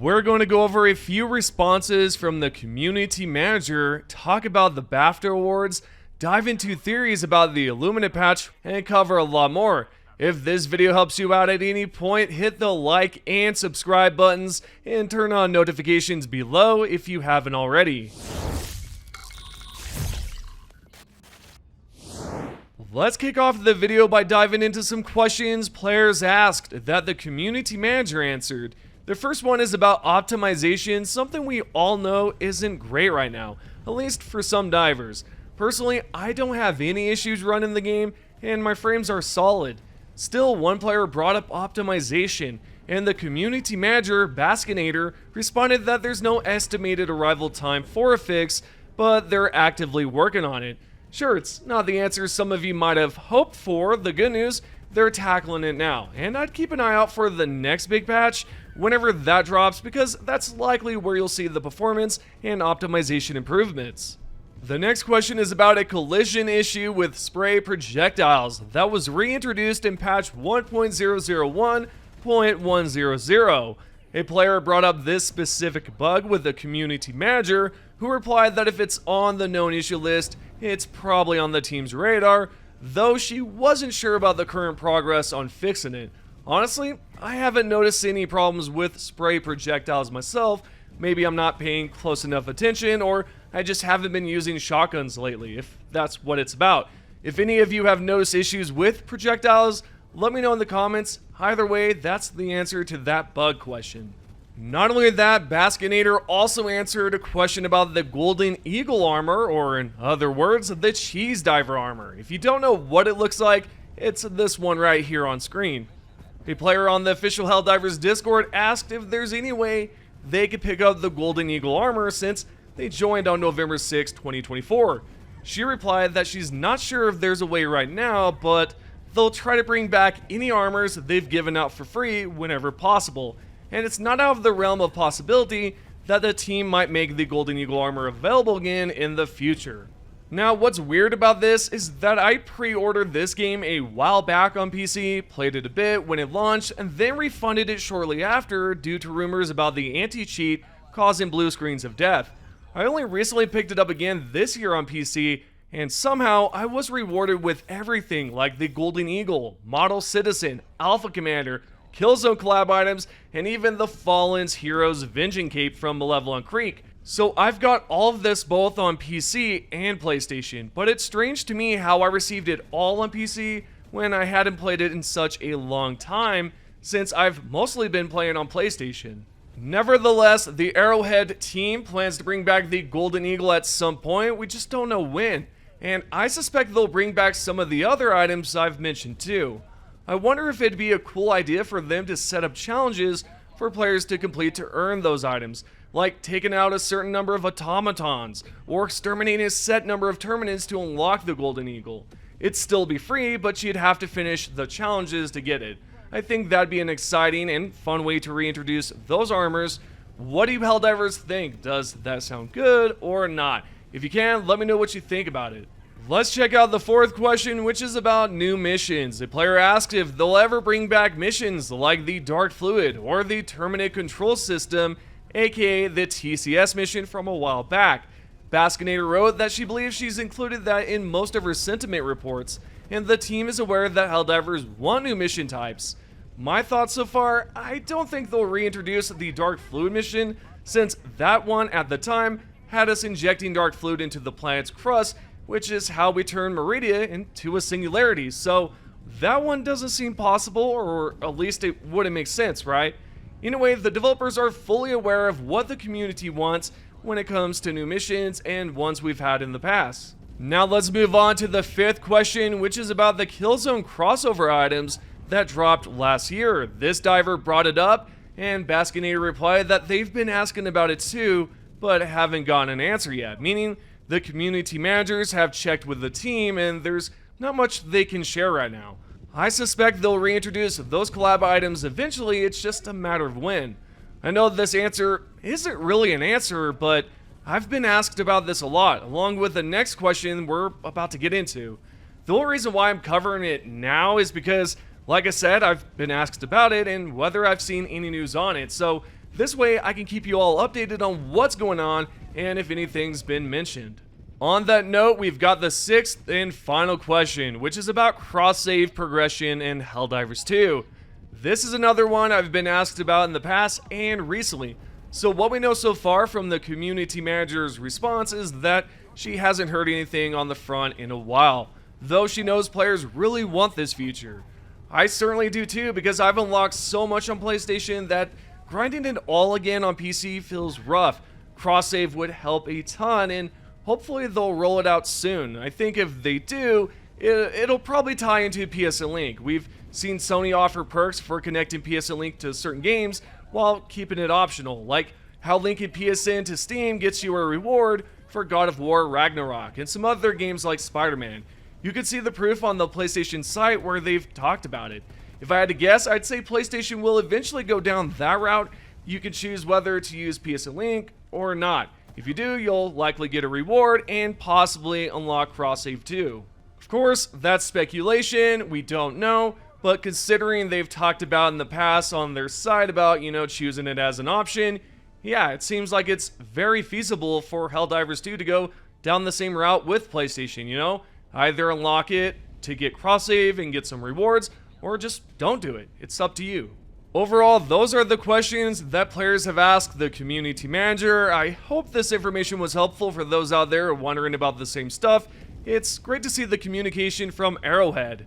We're going to go over a few responses from the community manager, talk about the BAFTA awards, dive into theories about the Illuminate patch, and cover a lot more. If this video helps you out at any point, hit the like and subscribe buttons and turn on notifications below if you haven't already. Let's kick off the video by diving into some questions players asked that the community manager answered. The first one is about optimization, something we all know isn't great right now, at least for some divers. Personally, I don't have any issues running the game, and my frames are solid. Still, one player brought up optimization, and the community manager, Baskinator, responded that there's no estimated arrival time for a fix, but they're actively working on it. Sure, it's not the answer some of you might have hoped for. The good news, they're tackling it now, and I'd keep an eye out for the next big patch whenever that drops, because that's likely where you'll see the performance and optimization improvements. The next question is about a collision issue with spray projectiles that was reintroduced in patch 1.001.100. A player brought up this specific bug with the community manager, who replied that if it's on the known issue list, it's probably on the team's radar, though she wasn't sure about the current progress on fixing it. Honestly, I haven't noticed any problems with spray projectiles myself. Maybe I'm not paying close enough attention, or I just haven't been using shotguns lately, if that's what it's about. If any of you have noticed issues with projectiles, let me know in the comments. Either way, that's the answer to that bug question. Not only that, Baskinator also answered a question about the Golden Eagle armor, or in other words, the Cheese Diver armor. If you don't know what it looks like, it's this one right here on screen. A player on the official Helldivers Discord asked if there's any way they could pick up the Golden Eagle armor since they joined on November 6, 2024. She replied that she's not sure if there's a way right now, but they'll try to bring back any armors they've given out for free whenever possible. And it's not out of the realm of possibility that the team might make the Golden Eagle armor available again in the future. Now, what's weird about this is that I pre-ordered this game a while back on PC, played it a bit when it launched, and then refunded it shortly after due to rumors about the anti-cheat causing blue screens of death. I only recently picked it up again this year on PC, and somehow I was rewarded with everything like the Golden Eagle, Model Citizen, Alpha Commander, Killzone collab items, and even the Fallen's Heroes Vengeance Cape from Malevolent Creek. So I've got all of this both on PC and PlayStation, but it's strange to me how I received it all on PC when I hadn't played it in such a long time, since I've mostly been playing on PlayStation. Nevertheless, the Arrowhead team plans to bring back the Golden Eagle at some point, we just don't know when, and I suspect they'll bring back some of the other items I've mentioned too. I wonder if it'd be a cool idea for them to set up challenges for players to complete to earn those items, like taking out a certain number of automatons, or exterminating a set number of terminants to unlock the Golden Eagle. It'd still be free, but you'd have to finish the challenges to get it. I think that'd be an exciting and fun way to reintroduce those armors. What do you Helldivers think? Does that sound good or not? If you can, let me know what you think about it. Let's check out the fourth question, which is about new missions. A player asked if they'll ever bring back missions like the Dark Fluid or the Terminate Control System, aka the TCS mission from a while back. Baskinator wrote that she believes she's included that in most of her sentiment reports, and the team is aware that Helldivers want new mission types. My thoughts so far, I don't think they'll reintroduce the Dark Fluid mission, since that one at the time had us injecting Dark Fluid into the planet's crust, which is how we turn Meridia into a singularity, so that one doesn't seem possible, or at least it wouldn't make sense, right? Anyway, the developers are fully aware of what the community wants when it comes to new missions and ones we've had in the past. Now let's move on to the fifth question, which is about the Killzone crossover items that dropped last year. This diver brought it up, and Baskinator replied that they've been asking about it too, but haven't gotten an answer yet, meaning the community managers have checked with the team and there's not much they can share right now. I suspect they'll reintroduce those collab items eventually, it's just a matter of when. I know this answer isn't really an answer, but I've been asked about this a lot, along with the next question we're about to get into. The only reason why I'm covering it now is because, like I said, I've been asked about it and whether I've seen any news on it, so This way I can keep you all updated on what's going on and if anything's been mentioned. On that note, we've got the sixth and final question, which is about cross-save progression in Helldivers 2. This is another one I've been asked about in the past and recently. So what we know so far from the community manager's response is that she hasn't heard anything on the front in a while, though she knows players really want this feature. I certainly do too, because I've unlocked so much on PlayStation that grinding it all again on PC feels rough. Cross-save would help a ton, and hopefully they'll roll it out soon. I think if they do, it'll probably tie into PSN Link. We've seen Sony offer perks for connecting PSN Link to certain games while keeping it optional, like how linking PSN to Steam gets you a reward for God of War Ragnarok and some other games like Spider-Man. You can see the proof on the PlayStation site where they've talked about it. If I had to guess, I'd say PlayStation will eventually go down that route. You can choose whether to use PSN Link or not. If you do, you'll likely get a reward and possibly unlock cross-save too. Of course, that's speculation, we don't know, but considering they've talked about in the past on their site about, choosing it as an option, yeah, it seems like it's very feasible for Helldivers 2 to go down the same route with PlayStation, Either unlock it to get cross-save and get some rewards, or just don't do it. It's up to you. Overall, those are the questions that players have asked the community manager. I hope this information was helpful for those out there wondering about the same stuff. It's great to see the communication from Arrowhead.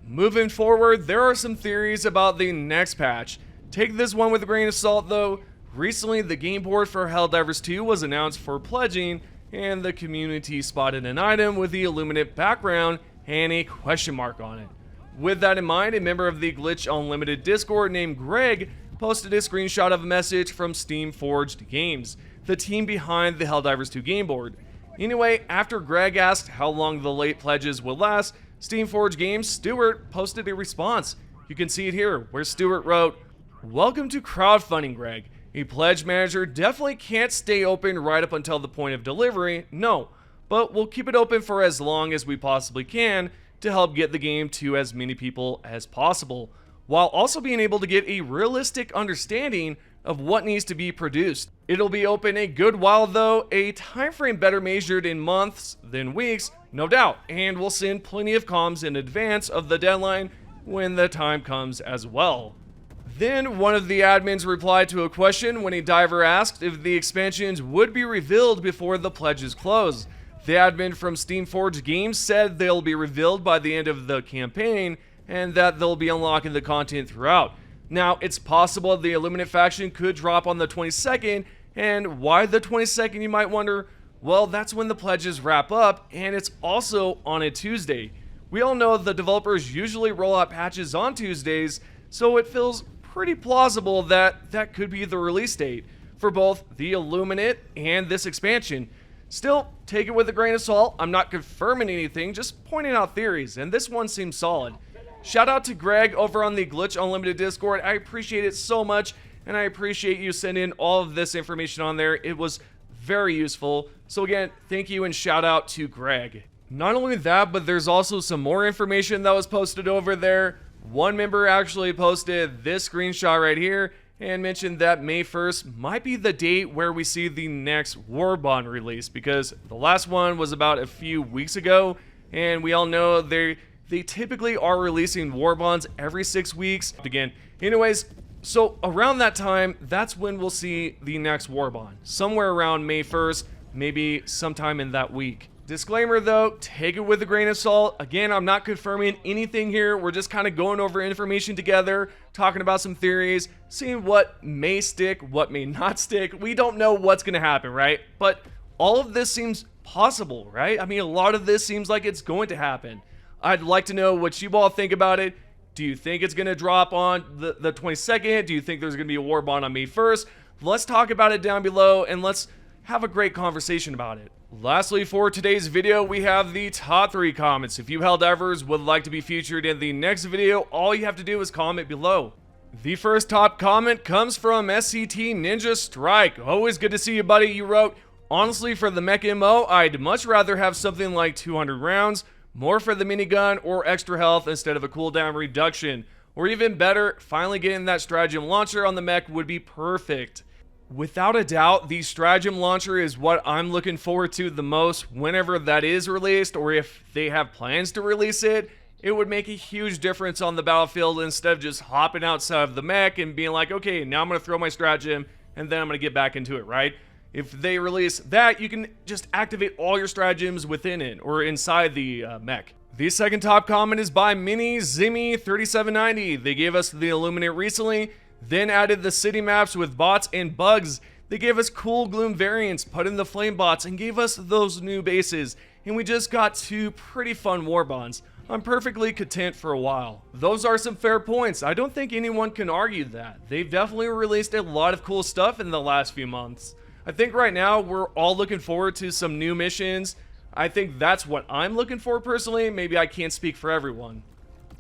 Moving forward, there are some theories about the next patch. Take this one with a grain of salt though. Recently, the game board for Helldivers 2 was announced for pledging, and the community spotted an item with the Illuminate background and a question mark on it. With that in mind, a member of the Glitch Unlimited Discord named Greg posted a screenshot of a message from Steam Forged Games, the team behind the Helldivers 2 game board. Anyway, after Greg asked how long the late pledges would last, Steam Forged Games' Stuart posted a response. You can see it here, where Stuart wrote, "Welcome to crowdfunding, Greg. A pledge manager definitely can't stay open right up until the point of delivery, no, but we'll keep it open for as long as we possibly can to help get the game to as many people as possible, while also being able to get a realistic understanding of what needs to be produced. It'll be open a good while though, a time frame better measured in months than weeks, no doubt, and we'll send plenty of comms in advance of the deadline when the time comes as well." Then one of the admins replied to a question when a diver asked if the expansions would be revealed before the pledges close. The admin from Steam Forged Games said they'll be revealed by the end of the campaign and that they'll be unlocking the content throughout. Now, it's possible the Illuminate faction could drop on the 22nd, and why the 22nd, you might wonder? Well, that's when the pledges wrap up, and it's also on a Tuesday. We all know the developers usually roll out patches on Tuesdays, so it feels pretty plausible that that could be the release date for both the Illuminate and this expansion. Still, take it with a grain of salt. I'm not confirming anything, just pointing out theories, and this one seems solid. Shout out to Greg over on the Glitch Unlimited Discord. I appreciate it so much, and I appreciate you sending all of this information on there. It was very useful. So again, thank you and shout out to Greg. Not only that, but there's also some more information that was posted over there. One member actually posted this screenshot right here and mentioned that May 1st might be the date where we see the next Warbond release, because the last one was about a few weeks ago, and we all know they typically are releasing Warbonds every 6 weeks. Again, anyways, so around that time, that's when we'll see the next Warbond. Somewhere around May 1st, maybe sometime in that week. Disclaimer though, take it with a grain of salt. Again, I'm not confirming anything here. We're just kind of going over information together, talking about some theories, seeing what may stick, what may not stick. We don't know what's going to happen, right? But all of this seems possible, right? I mean, a lot of this seems like it's going to happen. I'd like to know what you all think about it. Do you think it's going to drop on the 22nd? Do you think there's going to be a Warbond on May 1st? Let's talk about it down below, and let's have a great conversation about it. Lastly, for today's video, we have the top 3 comments. If you Helldivers would like to be featured in the next video, all you have to do is comment below. The first top comment comes from SCT Ninja Strike. Always good to see you, buddy. You wrote, "Honestly, for the mech MO, I'd much rather have something like 200 rounds, more for the minigun or extra health instead of a cooldown reduction. Or even better, finally getting that stratagem launcher on the mech would be perfect. Without a doubt, the stratagem launcher is what I'm looking forward to the most whenever that is released, or if they have plans to release it. It would make a huge difference on the battlefield instead of just hopping outside of the mech and being like, okay, now I'm going to throw my stratagem and then I'm going to get back into it, right? If they release that, you can just activate all your stratagems within it or inside the mech. The second top comment is by Mini Zimmy 3790. They gave us the Illuminate recently, then added the city maps with bots and bugs. They gave us cool Gloom variants, put in the flame bots, and gave us those new bases. And we just got 2 pretty fun Warbonds. I'm perfectly content for a while. Those are some fair points. I don't think anyone can argue that. They've definitely released a lot of cool stuff in the last few months. I think right now we're all looking forward to some new missions. I think that's what I'm looking for personally. Maybe I can't speak for everyone.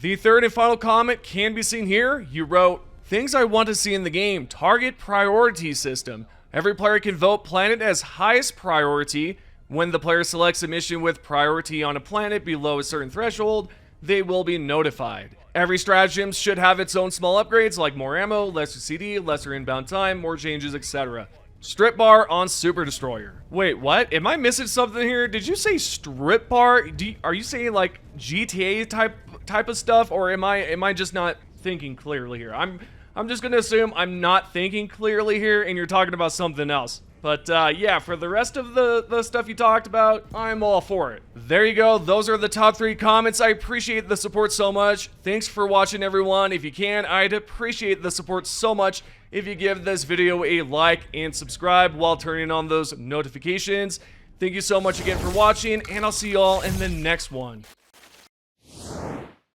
The third and final comment can be seen here. You wrote, "Things I want to see in the game, target priority system. Every player can vote planet as highest priority. When the player selects a mission with priority on a planet below a certain threshold, they will be notified. Every stratagem should have its own small upgrades like more ammo, lesser CD, lesser inbound time, more changes, etc. Strip bar on Super Destroyer." Wait, what? Am I missing something here? Did you say strip bar? Are you saying like GTA type of stuff, or am I just not thinking clearly here? I'm just gonna assume I'm not thinking clearly here, and you're talking about something else. But yeah, for the rest of the stuff you talked about, I'm all for it. There you go. Those are the top 3 comments. I appreciate the support so much. Thanks for watching, everyone. If you can, I'd appreciate the support so much if you give this video a like and subscribe while turning on those notifications. Thank you so much again for watching, and I'll see y'all in the next one.